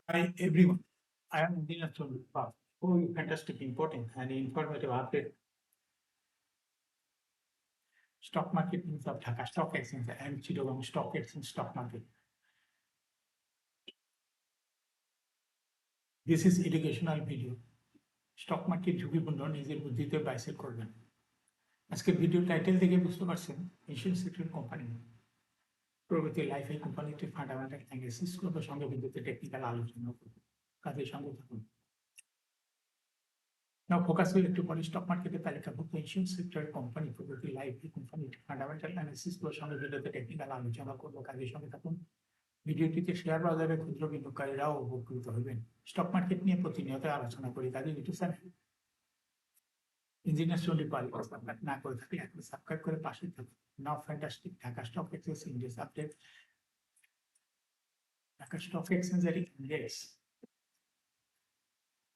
Hi everyone, I am Dina Chundra for a fantastic, important and informative update. Stock market news of Dhaka Stock Exchange and Chittagong Stock Exchange stock market. This is educational video. Stock market ঝুঁকিপূর্ণ নিজের বুদ্ধিতে বাইসেল করবেন। আজকের video title থেকে বুঝতে পারছেন Asian sector company প্রগতি life এই কোম্পানিটির ফান্ডামেন্টাল অ্যানালিসিস করবে, সঙ্গে বিদ্যুতের টেকনিক্যাল আলোচনা করবে। কাজের সঙ্গে থাকুন। Now focus will একটু পরে স্টক মার্কেটের তালিকাভুক্ত এশিয়ান সেক্টর কোম্পানি প্রগতি লাইফ এই কোম্পানিটির ফান্ডামেন্টাল অ্যানালিসিস করে সঙ্গে ভিডিওতে টেকনিক্যাল আলোচনা করবো। কাজের সঙ্গে থাকুন। ভিডিওটিতে শেয়ার বাজারে ক্ষুদ্র বিনিয়োগকারীরাও উপকৃত হবেন। স্টক মার্কেট নিয়ে প্রতিনিয়ত আলোচনা করি, কাজে ইউটিউব চ্যানেল ইঞ্জিনিয়ার স্টোরি পারি সাবস্ক্রাইব না করে থাকলে এখন সাবস্ক্রাইব করে পাশে থাকুন। Now fantastic Dhaka stock exchange index update. Dhaka stock এক্সচেঞ্জের ইন্ডেক্স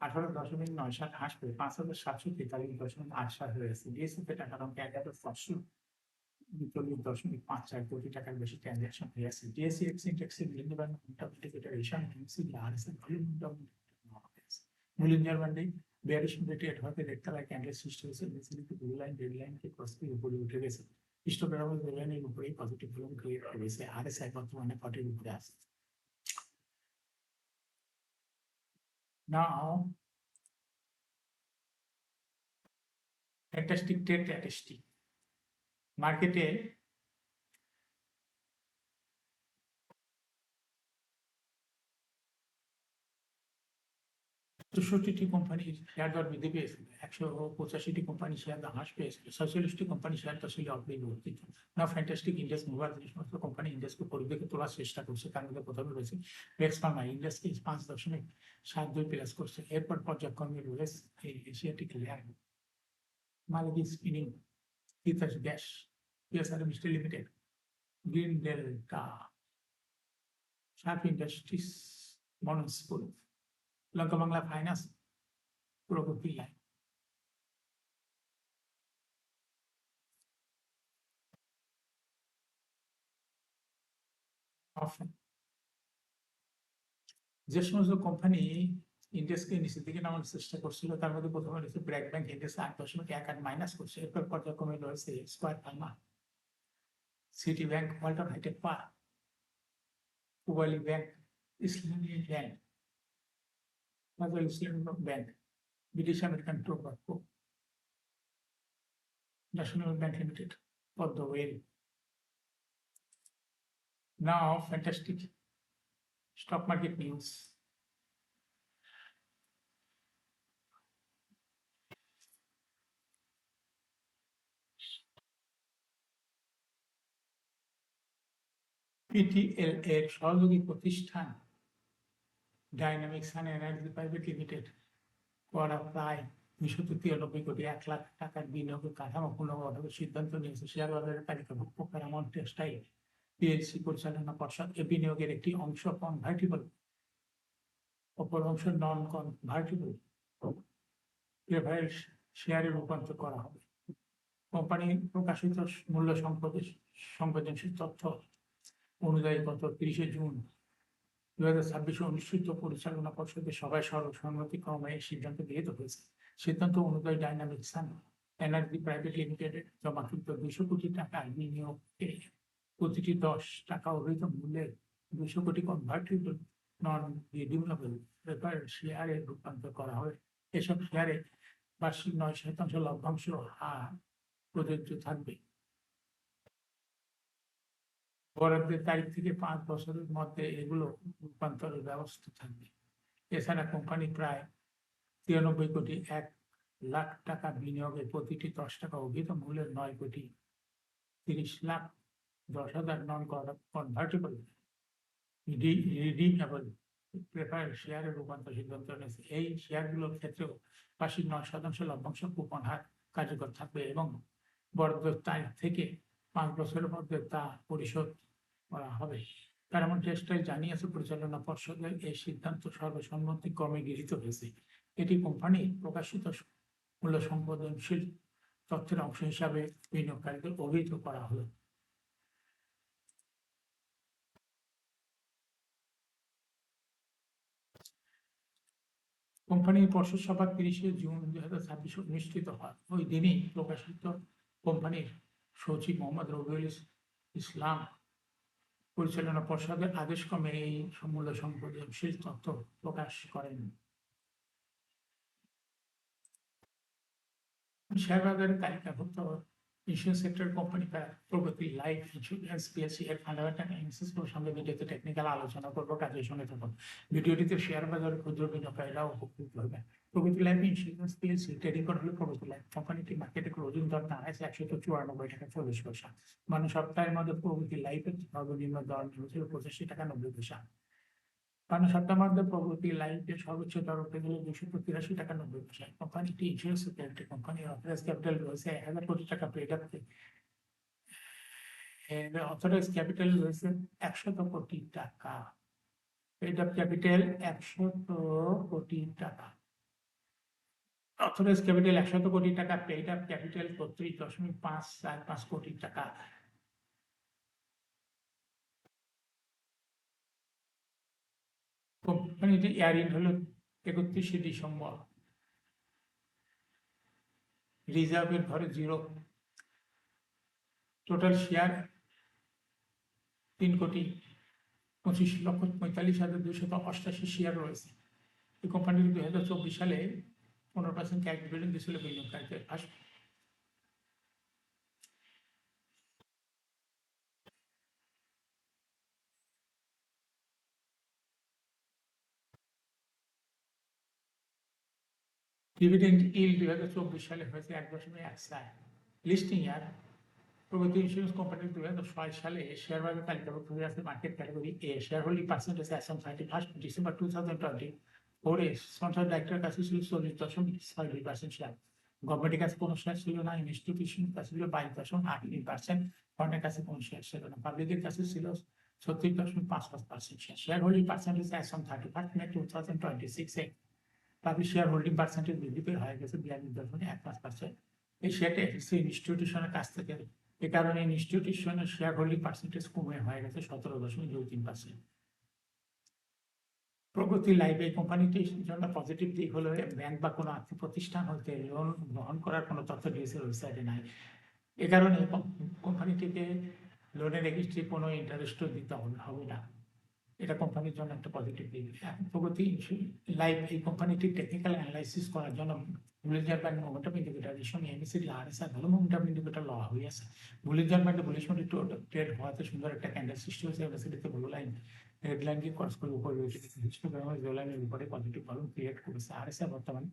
18.97 হ্রাস করে 5,743.87 হয়েছে। ডিএসইতে টাকার অঙ্কে 11,439.54 কোটি টাকার বেশি ট্রানজাকশন হয়েছে। ডিএসই ইন্ডেক্সের মূল্যবান indicator Asian MC RSL volume মূল্যায়ন বান্ডে বেয়ারিশ রেটেড হতে দেখতে লাগে ক্যান্ডেল সৃষ্টি হয়েছে। মেসিলিটি ব্লু লাইন রেড লাইনকে ক্রস করে উপরে উঠে গেছে। হিস্টোগ্রাফার ব্লু লাইনের উপরেই পজিটিভ ভলিউম ক্রিয়েট করেছে। আরএসআই বর্তমানে 40 উপরে আছে। Now ফ্যান্টাস্টিক ট্রেড স্ট্র্যাটেজি মার্কেটে চৌষট্টিটি কোম্পানির শেয়ার দর বৃদ্ধি পেয়েছিল। 185টি কোম্পানি শেয়ার দাম হ্রাস পেয়েছিল। 46টি কোম্পানি শেয়ার দশে অপরিবর্তিত। না ফ্যান্টাস্টিক ইন্ডেক্স মোবাইল যে সমস্ত কোম্পানি ইন্ডেক্সকে পরিবেকে তোলার চেষ্টা করছে, তার মধ্যে প্রথমে রয়েছে রেক্স ফার্মা। ইন্ডেক্সকে 5.72 প্লাস করছে। এরপর পর্যায়ক্রমে রয়েছে এশিয়াটিক ল্যান্ড, মালিকি spinning, Titas gas, PSR steel limited, green delta, sharp industries, মনস্কুল, লঙ্কা বাংলা ফাইন্যান্স, প্রগতি লাইন। যে সমস্ত কোম্পানি ইন্ডেক্সকে নিচের দিকে নামানোর চেষ্টা করছিল, তার মধ্যে প্রথমে রয়েছে ব্র্যাক ব্যাংক, ইন্ডেক্স 8.18 মাইনাস করছে। এরপর পর্যায়ক্রমে রয়েছে square pharma, city bank, Walton hitech পা, পূবালী ব্যাংক, ইসলামী ব্যাংক, বাজার Islami bank, British American tobacco, national bank limited, Padma oil. Now fantastic stock market news. PTL এর সহযোগী প্রতিষ্ঠান dynamic sun energy private limited করা প্রায় 293 কোটি 1 লাখ টাকার বিনিয়োগের কাঠামো পুনর্গঠনের সিদ্ধান্ত নিয়েছে। শেয়ার বাজারের তালিকাভুক্ত প্যারামাউন্ট টেক্সটাইল পিএলসি পরিচালনা পর্ষদ এ বিনিয়োগের একটি অংশ কনভার্টিবল, অপর অংশ নন কনভার্টিবল প্রেফারেন্স শেয়ারে রূপান্তর করা হবে। কোম্পানির প্রকাশিত মূল্য সংবেদনশীল তথ্য অনুযায়ী গত 30 জুন 2026 অনুষ্ঠিত পরিচালনা পর্ষদের সভায় সর্বসম্মতিক্রমে এই সিদ্ধান্ত গৃহীত হয়েছে। সিদ্ধান্ত অনুযায়ী ডাইনামিক সান এনার্জি প্রাইভেট লিমিটেডের জমাকৃত 200 কোটি টাকার বিনিয়োগকে প্রতিটি 10 টাকা অভিহিত মূল্যের 200 কোটি কনভার্টিবল নন রিডিউমেবল প্রেফারেন্স শেয়ারে রূপান্তর করা হবে। এসব শেয়ারে বার্ষিক 9% লভ্যাংশ হার প্রযোজ্য থাকবে। বরাদ্দের তারিখ থেকে 5 বছরের মধ্যে এগুলো রূপান্তরের ব্যবস্থা থাকবে। এছাড়া কোম্পানি প্রায় 93 কোটি 1 লাখ টাকা বিনিয়োগে প্রতিটি 10 টাকা অভিহিত মূল্যের 9 কোটি 30 লাখ 10,000 নন কনভার্টেবল রিডিমেবল প্রেফারেন্স শেয়ারে রূপান্তর সিদ্ধান্ত নিয়েছে। এই শেয়ারগুলোর ক্ষেত্রেও বার্ষিক 9% লভ্যাংশ কুপন হার কার্যকর থাকবে এবং বরাদ্দের তারিখ থেকে 5 বছরের মধ্যে তা পরিশোধ করা হবে। প্যারামাউন্ট টেক্সটাইল জানিয়েছে পরিচালনা পর্ষদের এই সিদ্ধান্ত সর্বসম্মতিক্রমে গৃহীত হয়েছে। এটি কোম্পানির প্রকাশিত মূল্য সংবেদনশীল তথ্যের অংশ হিসাবে বিনিয়োগকারীদের অভিহিত করা হলো। কোম্পানির পর্ষদ সভা 30শে জুন 2026 অনুষ্ঠিত হয়। ওই দিনই প্রকাশিত কোম্পানির সচিব মোহাম্মদ রবিউল ইসলাম পরিচালনা পর্ষদের আদেশক্রমে এই মূল্য সংবেদনশীল তথ্য প্রকাশ করেন। শেয়ার বাজারে তালিকাভুক্ত ইন্স্যুরেন্স সেক্টর কোম্পানি প্রগতি লাইফ ইন্স্যুরেন্স পিএলসি এর ফান্ডামেন্টাল অ্যানালিসিস ও সঙ্গে ভিডিওতে টেকনিক্যাল আলোচনা করবো, কাজের সঙ্গে থাকুন। ভিডিওটিতে শেয়ার বাজারে ক্ষুদ্র বিনিয়োগকারীরা উপকৃত হবে। প্রগতি life insurance PLC trading code হলো প্রগতি লাইফ। কোম্পানিটি মার্কেটে ক্লোজিং দর দাঁড়াইছে 194.40 টাকা। মানে সপ্তাহের মধ্যে প্রগতি লাইফের সর্বনিম্ন দর হয়েছিল 85.90 টাকা। মানে সপ্তাহের মধ্যে প্রগতি লাইফের সর্বোচ্চ দর উঠে গেলে 283.90 টাকা। কোম্পানিটি insurance sector company authorize capital রয়েছে 1000 কোটি টাকা পেড আপ। অথরাইজ ক্যাপিটাল রয়েছে 100 কোটি টাকা। পেড আপ ক্যাপিটাল 100 কোটি টাকা। অথরাইজ ক্যাপিটাল 100 কোটি টাকা, পেড আপ ক্যাপিটাল 32.545 কোটি টাকা। কোম্পানিটি এয়ার ইন্ড হলো 31শে ডিসেম্বর। রিজার্ভের ঘরে 0। টোটাল শেয়ার 3,25,45,288 শেয়ার রয়েছে। এই কোম্পানিটি 2024 সালে 15% ক্যাশ ডিভিডেন্ড দিয়েছিল বিনিয়োগকারীদের। ডিভিডেন্ড ইল্ড 2024 সালে হয়েছে 1.14। লিস্টিং ইয়ার প্রগতি ইন্স্যুরেন্স কোম্পানি 2006 সালে শেয়ার বাজার তালিকাভুক্ত হয়ে আছে market category A. Share holding percentage as on 31 December 2024 sponsor ডাইরেক্টরের কাছে ছিল 40.62% শেয়ার। গভর্নমেন্টের কাছে কোনো শেয়ার ছিল না। ইনস্টিটিউশনের কাছে ছিল 22.83%। ফরেনের কাছে কোনো শেয়ার ছিল না। পাবলিকের কাছে ছিল 36.55% share. Share holding percentage as on 31 May 2026 public share holding percentage বৃদ্ধি পেয়ে হয়ে গেছে 42.15%। এই শেয়ারটা এসেছে ইনস্টিটিউশনের কাছ থেকে। এ কারণে ইনস্টিটিউশনের শেয়ার হোল্ডিং পার্সেন্টেজ কমে হয়ে গেছে 17.23%। প্রগতি লাইফ এই কোম্পানিটির জন্য পজিটিভ দিক হলো ব্যাংক বা কোনো আর্থিক প্রতিষ্ঠান হতে লোন গ্রহণ করার কোনো তথ্য ডিএসএর ওয়েবসাইটে নাই। এ কারণে কোম্পানিটিকে লোনের এগেইনস্টে কোনো ইন্টারেস্টও দিতে হবে না। এটা কোম্পানির জন্য একটা পজিটিভ দিক। প্রগতি লাইফ এই কোম্পানিটির টেকনিক্যাল অ্যানালাইসিস করার জন্য বুলিশ ব্যান্ড মোমেন্টাম ইন্ডিকেটর সঙ্গে এমএসিডি আরএসআই ভালো মোমেন্টাম ইন্ডিকেটর লওয়া হয়ে আছে। বুলিশ ব্যান্ডে বুলিশ ট্রেড হওয়াতে সুন্দর একটা ক্যান্ডেল সৃষ্টি হয়েছে। এমএসিডিতে ব্লু লাইন রেড লাইনকে ক্রস করে উপরে রয়েছে। ব্লু লাইনের উপরে পজিটিভ ভলিউম ক্রিয়েট করেছে। আরএসআই বর্তমানে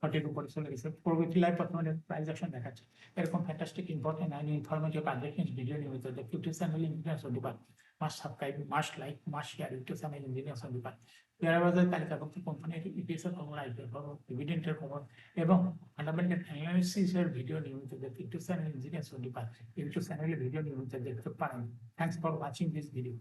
40 উপরে চলে গেছে। প্রগতি লাইফ বর্তমানে প্রাইস অ্যাকশন দেখাচ্ছে। এরকম fantastic important and informative updates video নিয়মিত দেখতে YouTube channel engineers on depart must subscribe, must like, must share YouTube channel engineers on depart. Share বাজার তালিকাভুক্ত কোম্পানির ইপিএস এর খবর, আইপিও খবর, ডিভিডেন্ডের খবর এবং ফান্ডামেন্টাল অ্যানালিসিসের ভিডিও নিয়মিত দেখতে YouTube channel engineers on depart YouTube চ্যানেলে ভিডিও নিয়মিত দেখতে পারেন। Thanks for watching this video.